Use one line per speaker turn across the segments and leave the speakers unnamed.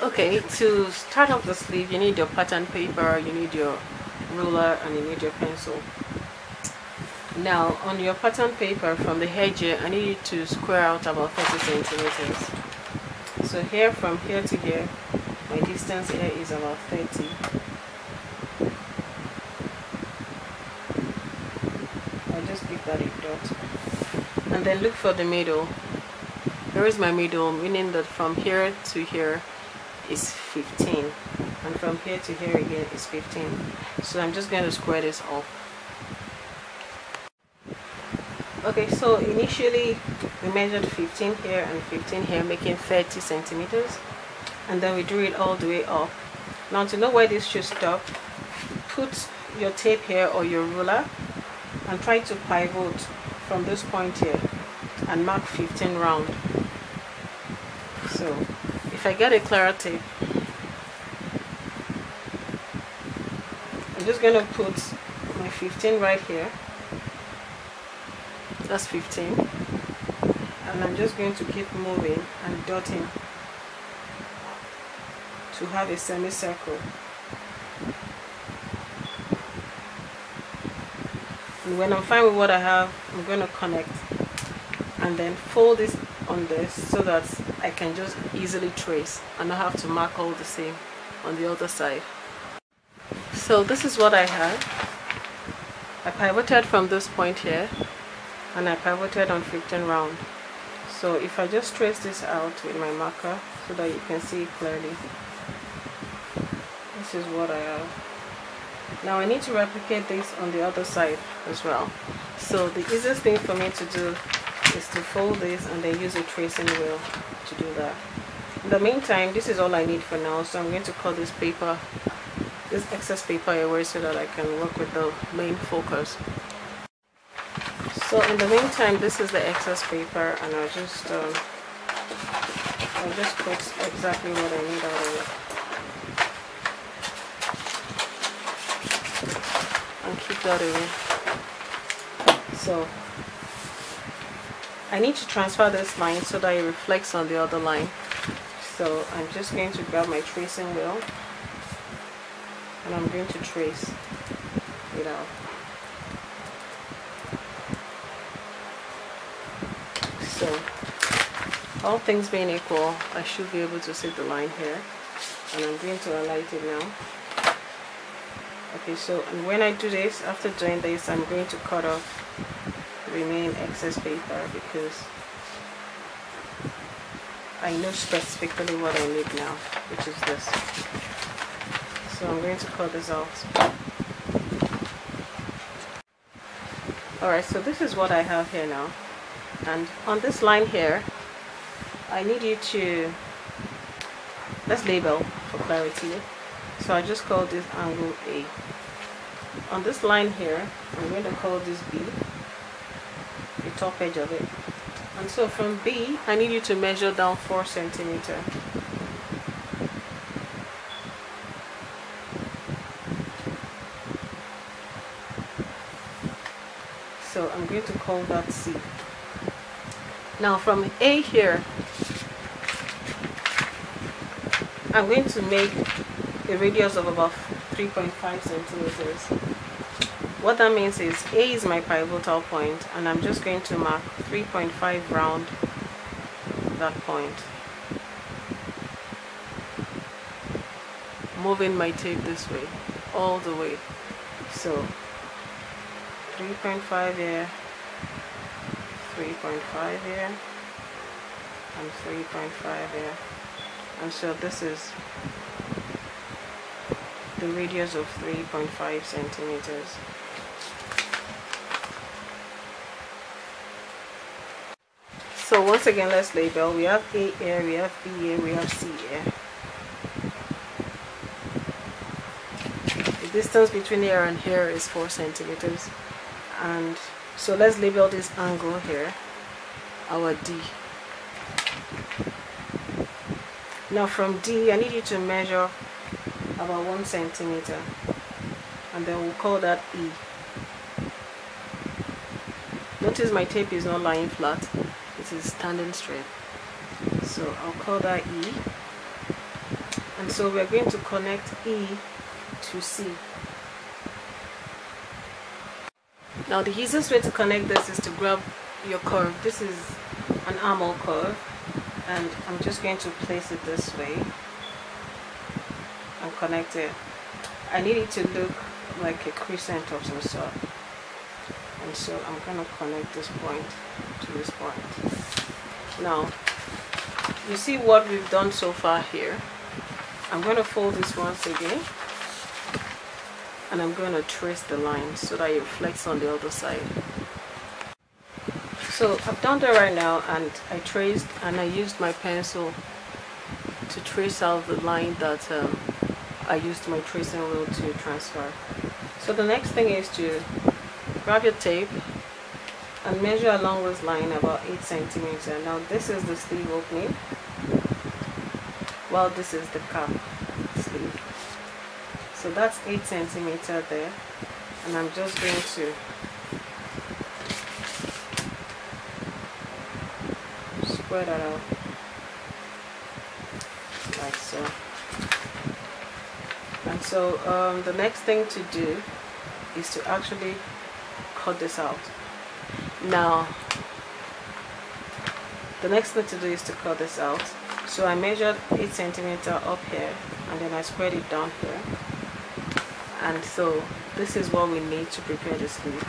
Okay, to start off the sleeve, you need your pattern paper, you need your ruler, and you need your pencil. Now, on your pattern paper, from the edge here, I need you to square out about 30 centimeters. So here, from here to here, my distance here is about 30. I'll just give that a dot. And then look for the middle. Here is my middle, meaning that from here to here is 15. And from here to here again is 15. So I'm just going to square this off. Okay, so initially we measured 15 here and 15 here, making 30 centimeters, and then we drew it all the way up. Now, to know where this should stop, put your tape here or your ruler and try to pivot from this point here and mark 15 round. So if I get a clearer tape, I'm just going to put my 15 right here. That's 15, and I'm just going to keep moving and dotting to have a semicircle. And when I'm fine with what I have, I'm going to connect and then fold this on this so that I can just easily trace and not have to mark all the same on the other side. So this is what I have. I pivoted from this point here, and I pivoted on 15 round. So if I just trace this out with my marker so that you can see it clearly, this is what I have. Now I need to replicate this on the other side as well. So the easiest thing for me to do is to fold this and then use a tracing wheel to do that. In the meantime, this is all I need for now, so I'm going to cut this paper, this excess paper away so that I can work with the main focus. So in the meantime, this is the excess paper, and I'll just put exactly what I need out of it and keep that away. So I need to transfer this line so that it reflects on the other line. So I'm just going to grab my tracing wheel and I'm going to trace it out. So, all things being equal, I should be able to see the line here, and I'm going to highlight it now. Okay, so and when I do this, after doing this, I'm going to cut off the remaining excess paper because I know specifically what I need now, which is this. So I'm going to cut this off. Alright, so this is what I have here now. And on this line here, I need you to, let's label for clarity. So I just call this angle A. On this line here, I'm going to call this B, the top edge of it. And so from B, I need you to measure down 4 centimeters. So I'm going to call that C. Now from A here, I'm going to make a radius of about 3.5 centimeters. What that means is A is my pivotal point, and I'm just going to mark 3.5 round that point. Moving my tape this way, all the way. So 3.5 here, 3.5 here, and 3.5 here. And so this is the radius of 3.5 centimeters. So once again, let's label. We have A here, we have B here, we have C here. The distance between here and here is 4 centimeters. And so let's label this angle here our D. Now from D, I need you to measure about 1 centimeter, and then we'll call that E. Notice my tape is not lying flat, it is standing straight. So I'll call that E. And so we're going to connect E to C. Now the easiest way to connect this is to grab your curve. This is an armhole curve, and I'm just going to place it this way and connect it. I need it to look like a crescent of some sort, and so I'm going to connect this point to this point. Now you see what we've done so far here. I'm going to fold this once again, and I'm going to trace the line so that it reflects on the other side. So I've done that right now, and I traced and I used my pencil to trace out the line that I used my tracing wheel to transfer. So the next thing is to grab your tape and measure along this line about 8 centimeters. Now this is the sleeve opening, while this is the cap sleeve. So that's 8 centimeters there, and I'm just going to spread that out like so. And so the next thing to do is to actually cut this out. Now the next thing to do is to cut this out. So I measured 8 centimeters up here, and then I spread it down here. And so this is what we need to prepare the sleeve.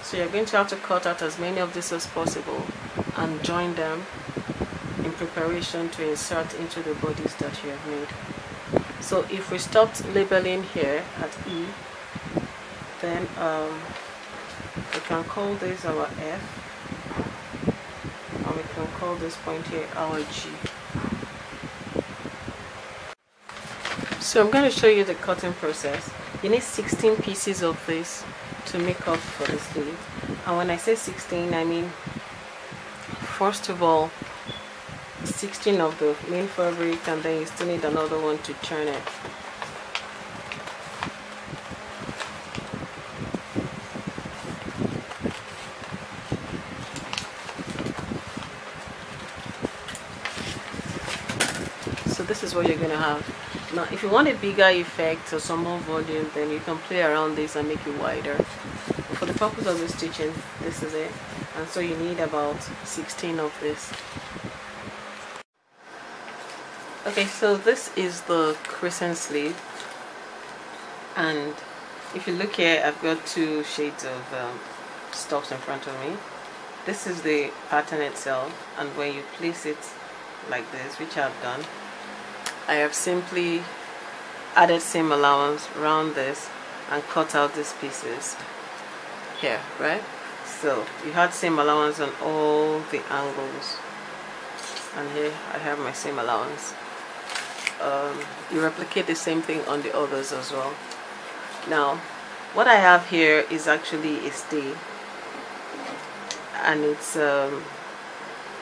So you're going to have to cut out as many of this as possible and join them in preparation to insert into the bodies that you have made. So if we stopped labeling here at E, then we can call this our F, and we can call this point here our G. So I'm going to show you the cutting process. You need 16 pieces of this to make up for the sleeve. And when I say 16, I mean, first of all, 16 of the main fabric, and then you still need another one to turn it. So this is what you're going to have. Now if you want a bigger effect or some more volume, then you can play around this and make it wider. But for the purpose of this stitching, this is it. And so you need about 16 of this. Okay, so this is the crescent sleeve, and if you look here, I've got 2 shades of stuffs in front of me. This is the pattern itself, and when you place it like this, which I've done, I have simply added seam allowance around this and cut out these pieces here, right? So you had seam allowance on all the angles, and here I have my seam allowance. You replicate the same thing on the others as well. Now what I have here is actually a stay, and it's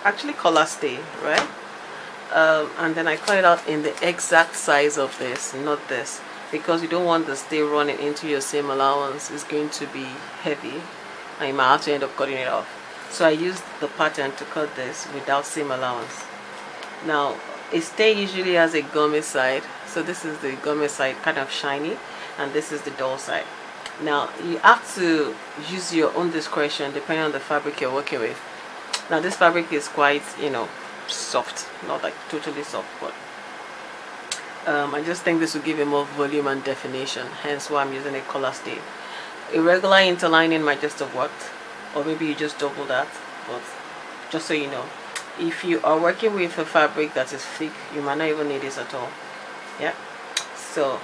actually color stay, right? And then I cut it out in the exact size of this, not this, because you don't want the stay running into your seam allowance. It's going to be heavy and you might have to end up cutting it off. So I used the pattern to cut this without seam allowance. Now a stay usually has a gummy side, so this is the gummy side, kind of shiny, and this is the dull side. Now you have to use your own discretion depending on the fabric you're working with. Now this fabric is quite, you know, soft, not like totally soft, but I just think this will give you more volume and definition, hence why I'm using a color stay. A regular interlining might just have worked, or maybe you just double that, but just so you know, if you are working with a fabric that is thick, you might not even need this at all. Yeah. So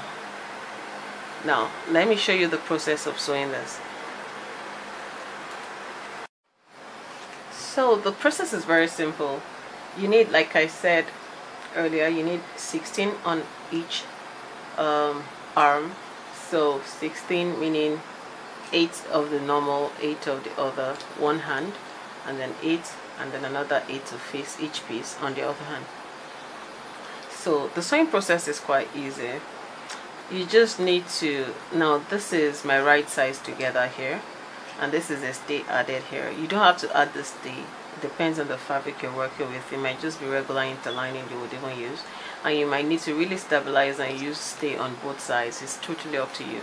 now let me show you the process of sewing this. So the process is very simple. You need, like I said earlier, you need 16 on each arm. So 16 meaning 8 of the normal, 8 of the other, one hand, and then 8, and then another 8 to face each piece on the other hand. So the sewing process is quite easy. You just need to, now this is my right sides together here, and this is a stay added here. You don't have to add the stay depends on the fabric you're working with. It might just be regular interlining you would even use, and you might need to really stabilize and use stay on both sides. It's totally up to you.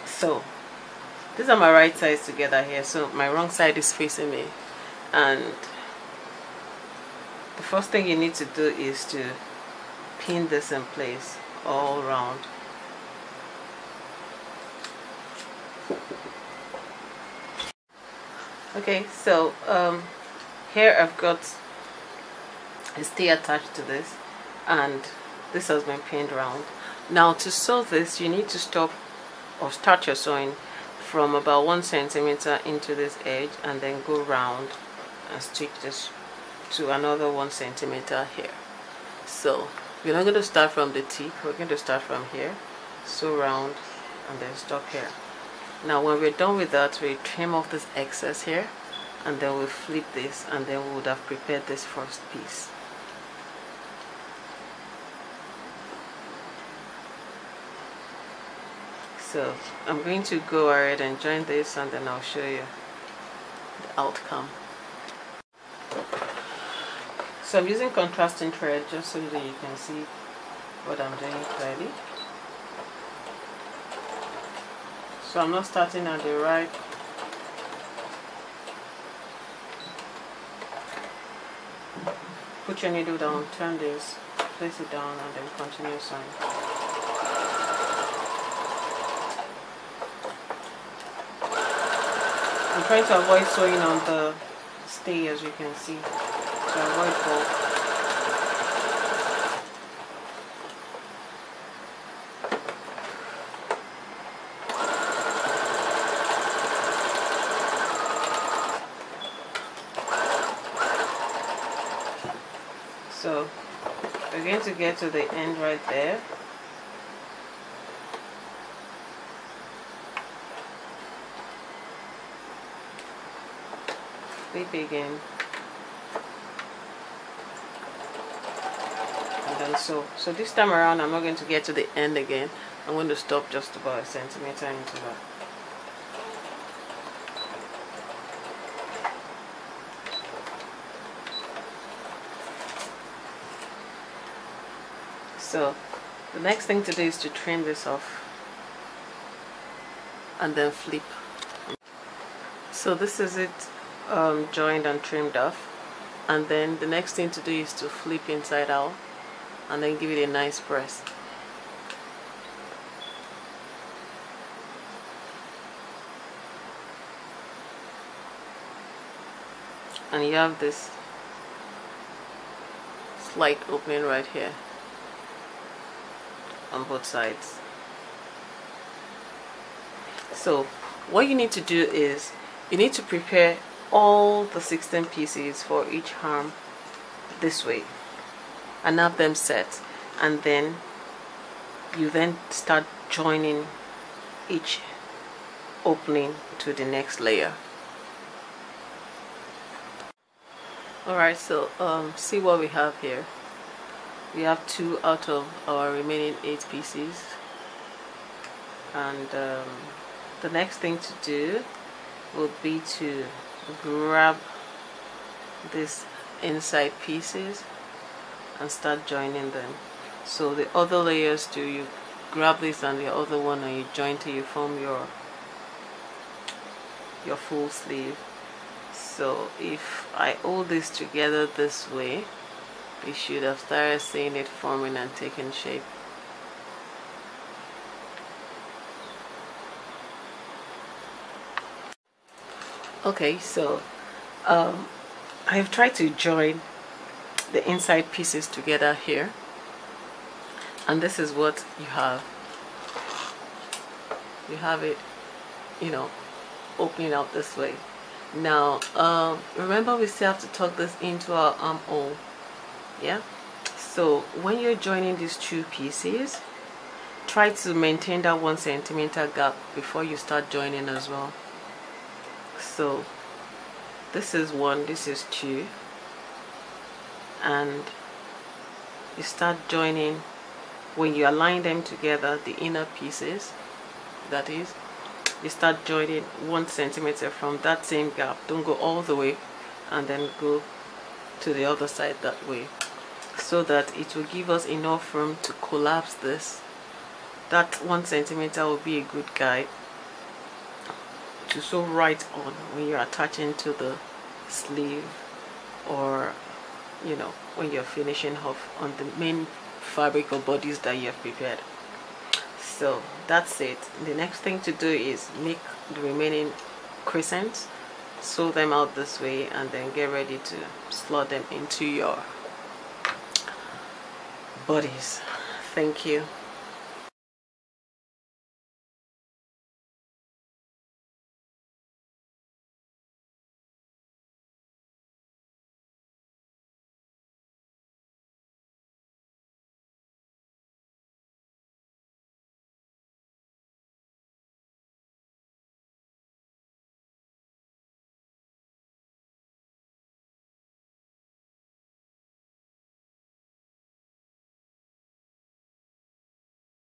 So these are my right sides together here, so my wrong side is facing me, and the first thing you need to do is to pin this in place all around. Okay, so here I've got a stay attached to this, and this has been pinned round. Now to sew this, you need to stop or start your sewing from about 1 centimeter into this edge, and then go round and stitch this to another 1 centimeter here. So we're not going to start from the tip, we're going to start from here, sew round, and then stop here. Now when we're done with that, we trim off this excess here, and then we flip this, and then we would have prepared this first piece. So I'm going to go ahead and join this, and then I'll show you the outcome. So I'm using contrasting thread just so that you can see what I'm doing clearly. So I'm not starting at the right. Put your needle down, turn this, place it down, and then continue sewing. I'm trying to avoid sewing on the stay, as you can see, to avoid bulk. So we're going to get to the end right there. Flip again, and then so this time around I'm not going to get to the end again. I'm going to stop just about 1 centimeter into that. So the next thing to do is to trim this off and then flip. So this is it, joined and trimmed off, and then the next thing to do is to flip inside out and then give it a nice press. And you have this slight opening right here on both sides. So what you need to do is you need to prepare all the 16 pieces for each arm this way and have them set, and then you then start joining each opening to the next layer. Alright, so see what we have here. We have 2 out of our remaining 8 pieces, and the next thing to do would be to grab these inside pieces and start joining them. So the other layers too, you grab this and the other one and you join till you form your full sleeve. So if I hold this together this way, you should have started seeing it forming and taking shape. Okay, so I've tried to join the inside pieces together here, and this is what you have. You have it, you know, opening out this way. Now remember, we still have to tuck this into our armhole. Yeah, so when you're joining these 2 pieces, try to maintain that 1 centimeter gap before you start joining as well. So this is 1, this is 2, and you start joining. When you align them together, the inner pieces, that is, you start joining 1 centimeter from that same gap. Don't go all the way, and then go to the other side that way, so that it will give us enough room to collapse this. That 1 centimeter will be a good guide to sew right on when you're attaching to the sleeve, or you know, when you're finishing off on the main fabric or bodies that you have prepared. So that's it. The next thing to do is make the remaining crescents, sew them out this way, and then get ready to slot them into your bodies. Thank you.